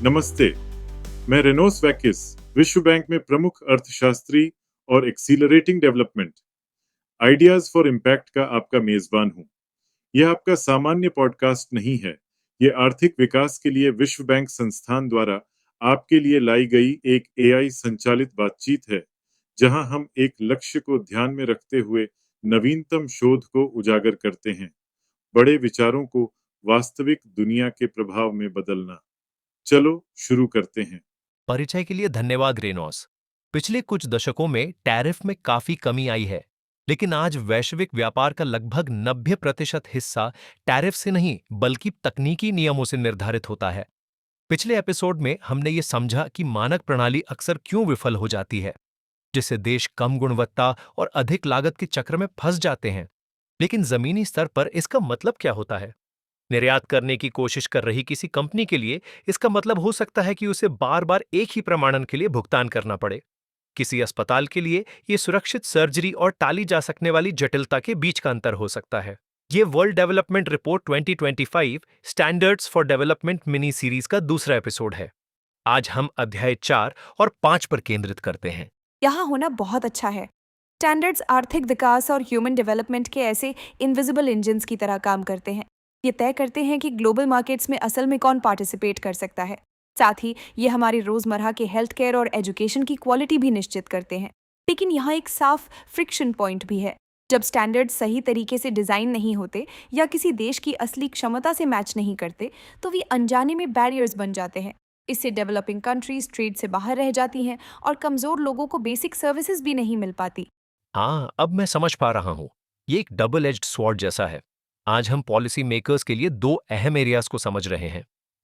नमस्ते। मैं रेनोस वैकिस, विश्व बैंक में प्रमुख अर्थशास्त्री और accelerating development ideas for impact का आपका मेजबान हूं। यह आपका सामान्य पॉडकास्ट नहीं है। ये आर्थिक विकास के लिए विश्व बैंक संस्थान द्वारा आपके लिए लाई गई एक एआई संचालित बातचीत है, जहां हम एक लक्ष्य को ध्यान में रखते हुए नवीनतम शोध को उजागर करते हैं, बड़े विचारों को वास्तविक दुनिया के प्रभाव में बदलना। चलो शुरू करते हैं। परिचय के लिए धन्यवाद रेनॉस। पिछले कुछ दशकों में टैरिफ में काफी कमी आई है, लेकिन आज वैश्विक व्यापार का लगभग 90% हिस्सा टैरिफ से नहीं बल्कि तकनीकी नियमों से निर्धारित होता है। पिछले एपिसोड में हमने ये समझा कि मानक प्रणाली अक्सर क्यों विफल हो जाती है, जिससे देश कम गुणवत्ता और अधिक लागत के चक्र में फंस जाते हैं। लेकिन जमीनी स्तर पर इसका मतलब क्या होता है? निर्यात करने की कोशिश कर रही किसी कंपनी के लिए इसका मतलब हो सकता है कि उसे बार बार एक ही प्रमाणन के लिए भुगतान करना पड़े। किसी अस्पताल के लिए ये सुरक्षित सर्जरी और टाली जा सकने वाली जटिलता के बीच का अंतर हो सकता है। ये world development report 2025 standards for development mini series का दूसरा एपिसोड है। आज हम अध्याय 4 और 5 पर केंद्रित करते हैं। यहाँ होना बहुत अच्छा है। स्टैंडर्ड्स आर्थिक विकास और ह्यूमन डेवलपमेंट के ऐसे इनविजिबल इंजन्स की तरह काम करते हैं। ये तय करते हैं कि ग्लोबल मार्केट्स में असल में कौन पार्टिसिपेट कर सकता है। साथ ही ये हमारी रोजमर्रा के हेल्थ केयर और एजुकेशन की क्वालिटी भी निश्चित करते हैं। लेकिन यहाँ एक साफ फ्रिक्शन पॉइंट भी है। जब स्टैंडर्ड्स सही तरीके से डिजाइन नहीं होते या किसी देश की असली क्षमता से मैच नहीं करते, तो वे अनजाने में बैरियर्स बन जाते हैं। इससे डेवलपिंग कंट्रीज ट्रेड से बाहर रह जाती हैं और कमजोर लोगों को बेसिक सर्विसेज भी नहीं मिल पाती। हाँ, अब मैं समझ पा रहा हूँ। ये एक डबल एज्ड स्वॉर्ड जैसा है। आज हम पॉलिसी मेकर्स के लिए दो अहम एरियाज को समझ रहे हैं।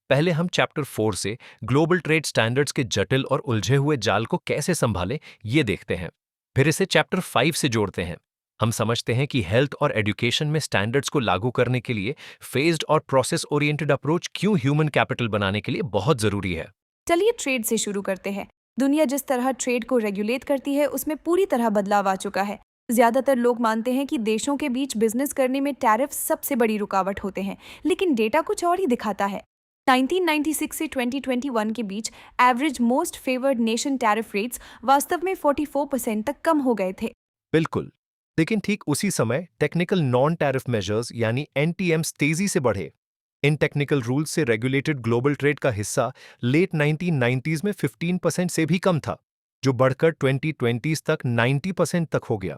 पहले हम चैप्टर 4 से ग्लोबल ट्रेड स्टैंडर्ड्स के जटिल और उलझे हुए जाल को कैसे संभालें, ये देखते हैं। फिर इसे चैप्टर 5 से जोड़ते हैं। हम समझते हैं कि हेल्थ और एजुकेशन में स्टैंडर्ड्स को लागू करने के लिए फेज्ड और प्रोसेस ओरिएंटेड अप्रोच क्यों ह्यूमन कैपिटल बनाने के लिए बहुत जरूरी है। चलिए ट्रेड से शुरू करते हैं। दुनिया जिस तरह ट्रेड को रेगुलेट करती है उसमें पूरी तरह बदलाव आ चुका है। ज्यादातर लोग मानते हैं कि देशों के बीच बिजनेस करने में टैरिफ सबसे बड़ी रुकावट होते हैं, लेकिन डेटा कुछ और ही दिखाता है। 1996 से 2021 के बीच average most favoured nation tariff rates वास्तव में 44% तक कम हो गए थे। बिल्कुल। लेकिन ठीक उसी समय टेक्निकल नॉन टैरिफ मेजर्स यानी एनटीएम्स तेजी से बढ़े। इन टेक्निकल रूल्स से रेगुलेटेड ग्लोबल ट्रेड का हिस्सा लेट 1990s में 15% से भी कम था, जो बढ़कर 2020s तक 90% तक हो गया।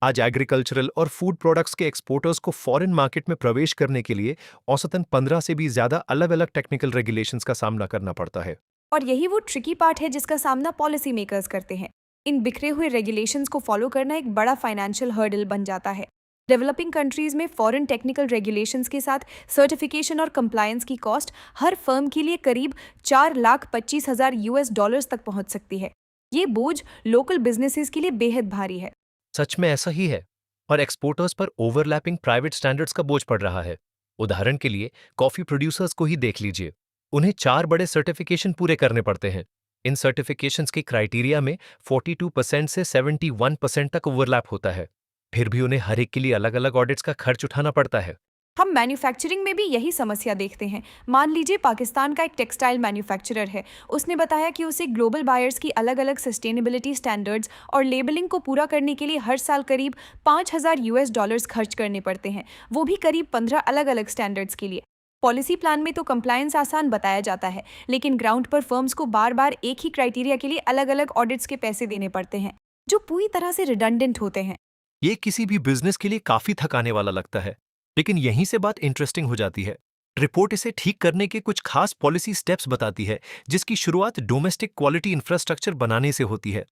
आज एग्रीकल्चरल और फूड प्रोडक्ट्स के एक्सपोर्टर्स को फॉरेन मार्केट में प्रवेश करने के लिए औसतन 15 से भी ज्यादा अलग अलग टेक्निकल रेगुलेशंस का सामना करना पड़ता है। और यही वो ट्रिकी पार्ट है जिसका सामना पॉलिसी मेकर्स करते हैं। इन बिखरे हुए रेगुलेशंस को फॉलो करना एक बड़ा फाइनेंशियल हर्डल बन जाता है। डेवलपिंग कंट्रीज में फॉरेन टेक्निकल रेगुलेशंस के साथ सर्टिफिकेशन और कंप्लायंस की कॉस्ट हर फर्म के लिए करीब 4,25,000 यूएस डॉलर्स तक पहुंच सकती है। ये बोझ लोकल बिजनेसेस के लिए बेहद भारी है। सच में ऐसा ही है, और एक्सपोर्टर्स पर ओवरलैपिंग प्राइवेट स्टैंडर्ड्स का बोझ पड़ रहा है। उदाहरण के लिए कॉफी प्रोड्यूसर्स को ही देख लीजिए। उन्हें 4 बड़े सर्टिफिकेशन पूरे करने पड़ते हैं। इन सर्टिफिकेशंस के क्राइटेरिया में 42% से 71% तक ओवरलैप होता है। फिर भी उन्हें हर एक के लिए अलग अलग ऑडिट्स का खर्च उठाना पड़ता है। हम मैन्युफैक्चरिंग में भी यही समस्या देखते हैं। मान लीजिए पाकिस्तान का एक टेक्सटाइल मैन्युफैक्चरर है। उसने बताया कि उसे ग्लोबल बायर्स की अलग अलग सस्टेनेबिलिटी स्टैंडर्ड्स और लेबलिंग को पूरा करने के लिए हर साल करीब 5,000 यूएस डॉलर्स खर्च करने पड़ते हैं, वो भी करीब 15 अलग अलग स्टैंडर्ड्स के लिए। पॉलिसी प्लान में तो कंप्लायंस आसान बताया जाता है, लेकिन ग्राउंड पर फर्म्स को बार बार एक ही क्राइटेरिया के लिए अलग अलग ऑडिट्स के पैसे देने पड़ते हैं, जो पूरी तरह से रिडंडेंट होते हैं। ये किसी भी बिजनेस के लिए काफी थकाने वाला लगता है, लेकिन यहीं से बात इंटरेस्टिंग हो जाती है। रिपोर्ट इसे ठीक करने के कुछ खास पॉलिसी स्टेप्स बताती है, जिसकी शुरुआत डोमेस्टिक क्वालिटी इंफ्रास्ट्रक्चर बनाने से होती है।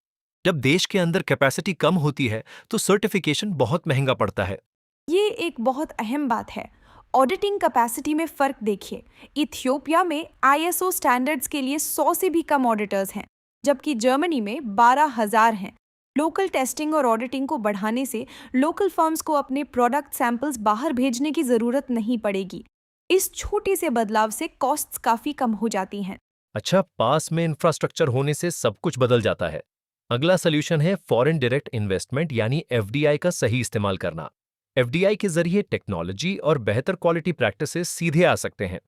जब देश के अंदर कैपेसिटी कम होती है, तो सर्टिफिकेशन बहुत महंगा पड़ता है। ये एक बहुत अहम बात है। ऑडिटिंग कैपेसिटी में फर्क देखिए। इथियोपिया में आईएसओ स्टैंडर्ड्स के लिए 100 से भी कम ऑडिटर्स हैं, जबकि जर्मनी में 12,000 हैं। लोकल टेस्टिंग और ऑडिटिंग को बढ़ाने से लोकल फर्म्स को अपने प्रोडक्ट सैंपल्स बाहर भेजने की जरूरत नहीं पड़ेगी। इस छोटे से बदलाव से कॉस्ट्स काफी कम हो जाती हैं। अच्छा, पास में इंफ्रास्ट्रक्चर होने से सब कुछ बदल जाता है। अगला सोल्यूशन है फॉरेन डायरेक्ट इन्वेस्टमेंट यानी एफडीआई का सही इस्तेमाल करना। एफडीआई के जरिए टेक्नोलॉजी और बेहतर क्वालिटी प्रैक्टिसेस सीधे आ सकते हैं।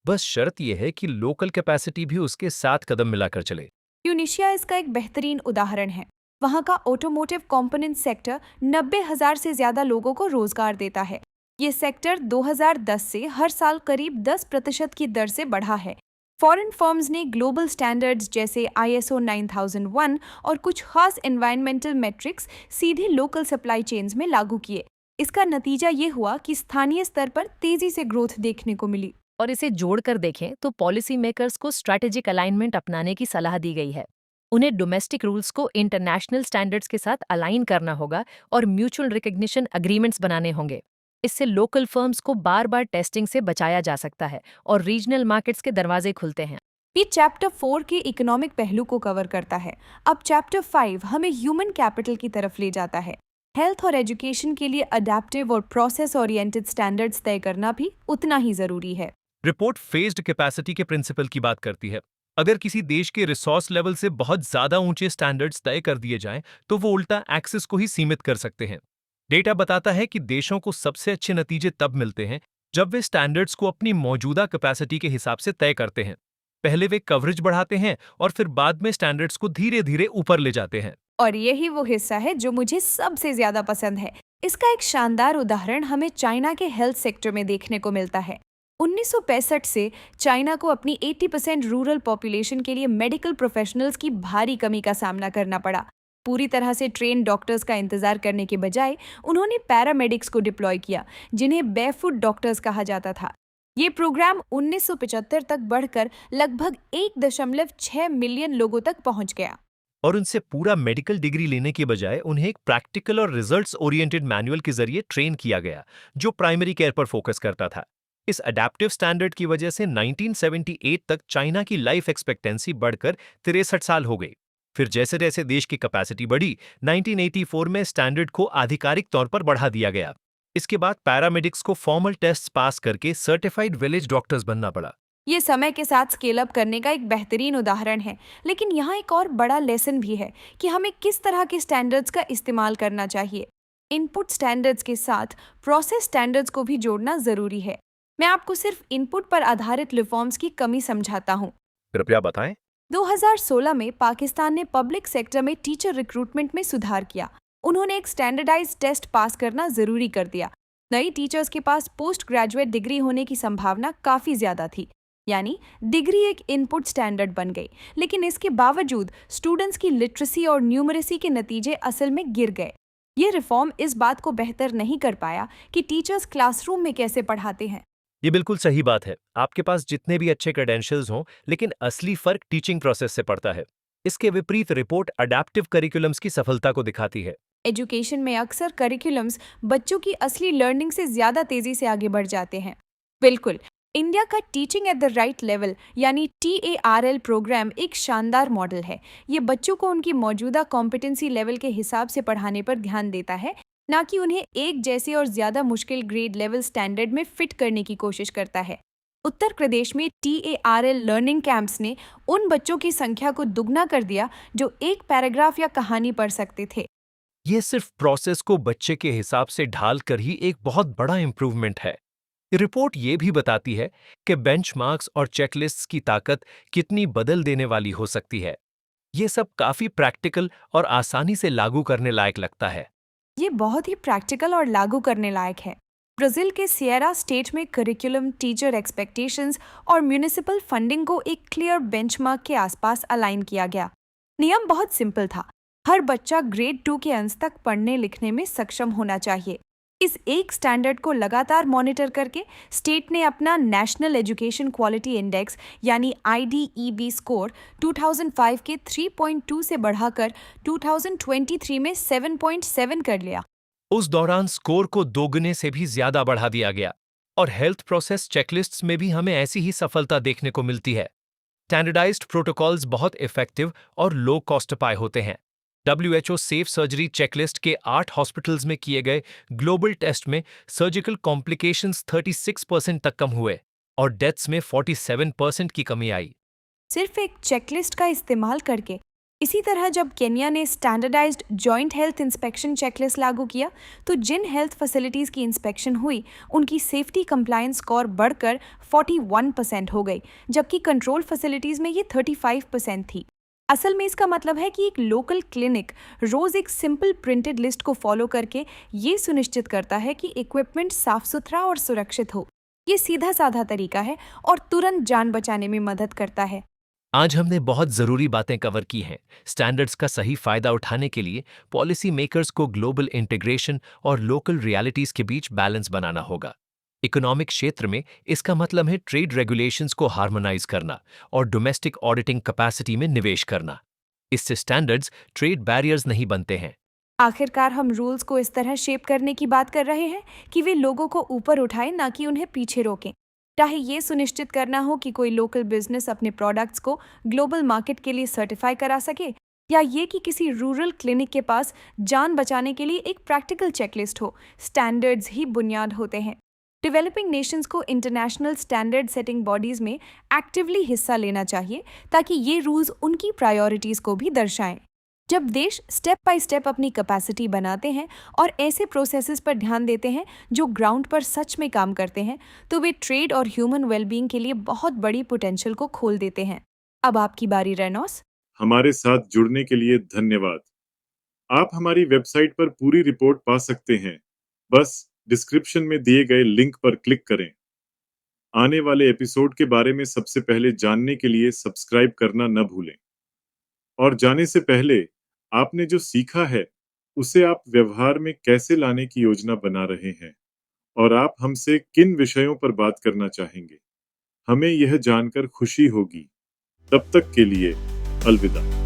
बस शर्त यह है कि लोकल कैपेसिटी भी उसके साथ कदम मिलाकर चले। ट्यूनीशिया इसका एक बेहतरीन उदाहरण है। वहाँ का ऑटोमोटिव कंपोनेंट सेक्टर 90,000 से ज्यादा लोगों को रोजगार देता है। ये सेक्टर 2010 से हर साल करीब 10% की दर से बढ़ा है। फॉरेन फर्म्स ने ग्लोबल स्टैंडर्ड्स जैसे ISO 9001 और कुछ खास एनवायरमेंटल मैट्रिक्स सीधे लोकल सप्लाई चेन्स में लागू किए। इसका नतीजा ये हुआ कि स्थानीय स्तर पर तेजी से ग्रोथ देखने को मिली। और इसे जोड़कर देखें तो पॉलिसी मेकर्स को स्ट्रैटेजिक अलाइनमेंट अपनाने की सलाह दी गई है। उन्हें डोमेस्टिक रूल्स को इंटरनेशनल स्टैंडर्ड्स के साथ अलाइन करना होगा और म्यूचुअल रिकग्निशन अग्रीमेंट्स बनाने होंगे। इससे लोकल फर्म्स को बार बार टेस्टिंग से बचाया जा सकता है और रीजनल मार्केट्स के दरवाजे खुलते हैं। ये चैप्टर 4 के इकोनॉमिक पहलू को कवर करता है। अब चैप्टर 5 हमें ह्यूमन कैपिटल की तरफ ले जाता है। हेल्थ और एजुकेशन के लिए अडेप्टिव और प्रोसेस ओरिएंटेड स्टैंडर्ड्स तय करना भी उतना ही जरूरी है। रिपोर्ट फेज्ड कैपेसिटी के प्रिंसिपल की बात करती है। अगर किसी देश के रिसोर्स लेवल से बहुत ज्यादा ऊंचे स्टैंडर्ड्स तय कर दिए जाएं, तो वो उल्टा एक्सेस को ही सीमित कर सकते हैं। डेटा बताता है कि देशों को सबसे अच्छे नतीजे तब मिलते हैं जब वे स्टैंडर्ड्स को अपनी मौजूदा कैपेसिटी के हिसाब से तय करते हैं। पहले वे कवरेज बढ़ाते हैं और फिर बाद में स्टैंडर्ड्स को धीरे धीरे ऊपर ले जाते हैं। और यही वो हिस्सा है जो मुझे सबसे ज्यादा पसंद है। इसका एक शानदार उदाहरण हमें चाइना के हेल्थ सेक्टर में देखने को मिलता है। 1965 से चाइना को अपनी 80% रूरल पॉपुलेशन के लिए मेडिकल प्रोफेशनल्स की भारी कमी का सामना करना पड़ा। पूरी तरह से ट्रेन डॉक्टर्स का इंतजार करने के बजाय उन्होंने पैरामेडिक्स को डिप्लॉय किया, जिन्हें बेफुट डॉक्टर्स कहा जाता था। ये प्रोग्राम 1975 तक बढ़कर लगभग 1.6 मिलियन लोगों तक पहुंच गया। और उनसे पूरा मेडिकल डिग्री लेने के बजाय उन्हें एक प्रैक्टिकल और रिजल्ट्स ओरिएंटेड मैनुअल के जरिए ट्रेन किया गया, जो प्राइमरी केयर पर फोकस करता था। इस अडेप्टिव स्टैंडर्ड की वजह से 1978 तक चाइना की लाइफ एक्सपेक्टेंसी बढ़कर 63 साल हो गई। फिर जैसे जैसे देश की कैपेसिटी बढ़ी, 1984 में स्टैंडर्ड को आधिकारिक तौर पर बढ़ा दिया गया। इसके बाद पैरामेडिक्स को फॉर्मल टेस्ट पास करके सर्टिफाइड विलेज डॉक्टर्स बनना पड़ा। ये समय के साथ स्केल अप करने का एक बेहतरीन उदाहरण है, लेकिन यहाँ एक और बड़ा लेसन भी है कि हमें किस तरह के स्टैंडर्ड्स का इस्तेमाल करना चाहिए। इनपुट स्टैंडर्ड्स के साथ प्रोसेस स्टैंडर्ड्स को भी जोड़ना जरूरी है। मैं आपको सिर्फ इनपुट पर आधारित रिफॉर्म्स की कमी समझाता हूँ। कृपया बताएं। 2016 में पाकिस्तान ने पब्लिक सेक्टर में टीचर रिक्रूटमेंट में सुधार किया। उन्होंने एक स्टैंडर्डाइज्ड टेस्ट पास करना जरूरी कर दिया। नई टीचर्स के पास पोस्ट ग्रेजुएट डिग्री होने की संभावना काफी ज्यादा थी, यानी डिग्री एक इनपुट स्टैंडर्ड बन गई। लेकिन इसके बावजूद स्टूडेंट्स की लिटरेसी और न्यूमरेसी के नतीजे असल में गिर गए। ये रिफॉर्म इस बात को बेहतर नहीं कर पाया कि टीचर्स क्लासरूम में कैसे पढ़ाते हैं। ये बिल्कुल सही बात है। आपके पास जितने भी अच्छे क्रेडेंशियल्स हों, लेकिन असली फर्क टीचिंग प्रोसेस से पड़ता है। इसके विपरीत रिपोर्ट अडेप्टिव करिकुलम्स की सफलता को दिखाती है। एजुकेशन में अक्सर करिकुलम्स बच्चों की असली लर्निंग से ज्यादा तेजी से आगे बढ़ जाते हैं। बिल्कुल, इंडिया का teaching at the right level यानी TARL प्रोग्राम एक शानदार मॉडल है। ये बच्चों को उनकी मौजूदा कॉम्पिटेंसी लेवल के हिसाब से पढ़ाने पर ध्यान देता है, ना कि उन्हें एक जैसे और ज्यादा मुश्किल ग्रेड लेवल स्टैंडर्ड में फिट करने की कोशिश करता है। उत्तर प्रदेश में TARL लर्निंग कैंप्स ने उन बच्चों की संख्या को दुगना कर दिया जो एक पैराग्राफ या कहानी पढ़ सकते थे। ये सिर्फ प्रोसेस को बच्चे के हिसाब से ढाल कर ही एक बहुत बड़ा इंप्रूवमेंट है। रिपोर्ट ये भी बताती है कि बेंचमार्क्स और चेकलिस्ट्स की ताकत कितनी बदल देने वाली हो सकती है। ये सब काफी प्रैक्टिकल और आसानी से लागू करने लायक लगता है। ये बहुत ही प्रैक्टिकल और लागू करने लायक है। ब्राजील के सियरा स्टेट में करिकुलम, टीचर एक्सपेक्टेशंस और म्यूनिसिपल फंडिंग को एक क्लियर बेंचमार्क के आसपास अलाइन किया गया। नियम बहुत सिंपल था। हर बच्चा ग्रेड 2 के अंत तक पढ़ने लिखने में सक्षम होना चाहिए। इस एक स्टैंडर्ड को लगातार मॉनिटर करके स्टेट ने अपना नेशनल एजुकेशन क्वालिटी इंडेक्स यानी IDEB स्कोर 2005 के 3.2 से बढ़ाकर 2023 में 7.7 कर लिया। उस दौरान स्कोर को दोगुने से भी ज्यादा बढ़ा दिया गया। और हेल्थ प्रोसेस चेकलिस्ट्स में भी हमें ऐसी ही सफलता देखने को मिलती है। स्टैंडर्डाइज्ड प्रोटोकॉल्स बहुत इफेक्टिव और लो कॉस्ट पाए होते हैं। WHO सेफ सर्जरी चेकलिस्ट के 8 हॉस्पिटल्स में किए गए ग्लोबल टेस्ट में सर्जिकल कॉम्प्लिकेशंस 36% तक कम हुए और डेथ्स में 47% की कमी आई। सिर्फ एक चेकलिस्ट का इस्तेमाल करके इसी तरह जब केन्या ने standardised joint health inspection checklist लागू किया, तो जिन हेल्थ फैसिलिटीज़ की इंस्पेक्शन हुई उनकी सेफ्टी कंप्लायंस स्कोर बढ़कर 41% हो गई, जबकि कंट्रोल फैसिलिटीज़ में ये 35% थी। असल में इसका मतलब है कि एक लोकल क्लिनिक रोज एक सिंपल प्रिंटेड लिस्ट को फॉलो करके ये सुनिश्चित करता है कि इक्विपमेंट साफ सुथरा और सुरक्षित हो। ये सीधा साधा तरीका है और तुरंत जान बचाने में मदद करता है। आज हमने बहुत जरूरी बातें कवर की हैं। स्टैंडर्ड्स का सही फायदा उठाने के लिए पॉलिसी मेकर्स को ग्लोबल इंटीग्रेशन और लोकल रियलिटीज के बीच बैलेंस बनाना होगा। इकोनॉमिक क्षेत्र में इसका मतलब है ट्रेड रेगुलेशंस को हार्मोनाइज करना और डोमेस्टिक ऑडिटिंग कैपेसिटी में निवेश करना। इससे स्टैंडर्ड्स ट्रेड बैरियर्स नहीं बनते हैं। आखिरकार हम रूल्स को इस तरह शेप करने की बात कर रहे हैं कि वे लोगों को ऊपर उठाएं, ना कि उन्हें पीछे रोकें। चाहे ये सुनिश्चित करना हो कि कोई लोकल बिजनेस अपने प्रोडक्ट्स को ग्लोबल मार्केट के लिए सर्टिफाई करा सके, या ये कि किसी रूरल क्लिनिक के पास जान बचाने के लिए एक प्रैक्टिकल चेकलिस्ट हो, स्टैंडर्ड्स ही बुनियाद होते हैं। डेवलपिंग नेशंस को इंटरनेशनल स्टैंडर्ड सेटिंग बॉडीज में एक्टिवली हिस्सा लेना चाहिए, ताकि ये रूल्स उनकी प्रायोरिटीज को भी दर्शाएं। जब देश स्टेप बाय स्टेप अपनी कैपेसिटी बनाते हैं और ऐसे प्रोसेसेस पर ध्यान देते हैं जो ग्राउंड पर सच में काम करते हैं, तो वे ट्रेड और ह्यूमन वेलबींग के लिए बहुत बड़ी पोटेंशियल को खोल देते हैं। अब आपकी बारी रेनॉस। हमारे साथ जुड़ने के लिए धन्यवाद। आप हमारी वेबसाइट पर पूरी रिपोर्ट पा सकते हैं। बस डिस्क्रिप्शन में दिए गए लिंक पर क्लिक करें। आने वाले एपिसोड के बारे में सबसे पहले जानने के लिए सब्सक्राइब करना न भूलें। और जाने से पहले आपने जो सीखा है उसे आप व्यवहार में कैसे लाने की योजना बना रहे हैं, और आप हमसे किन विषयों पर बात करना चाहेंगे। हमें यह जानकर खुशी होगी। तब तक के लिए अलविदा।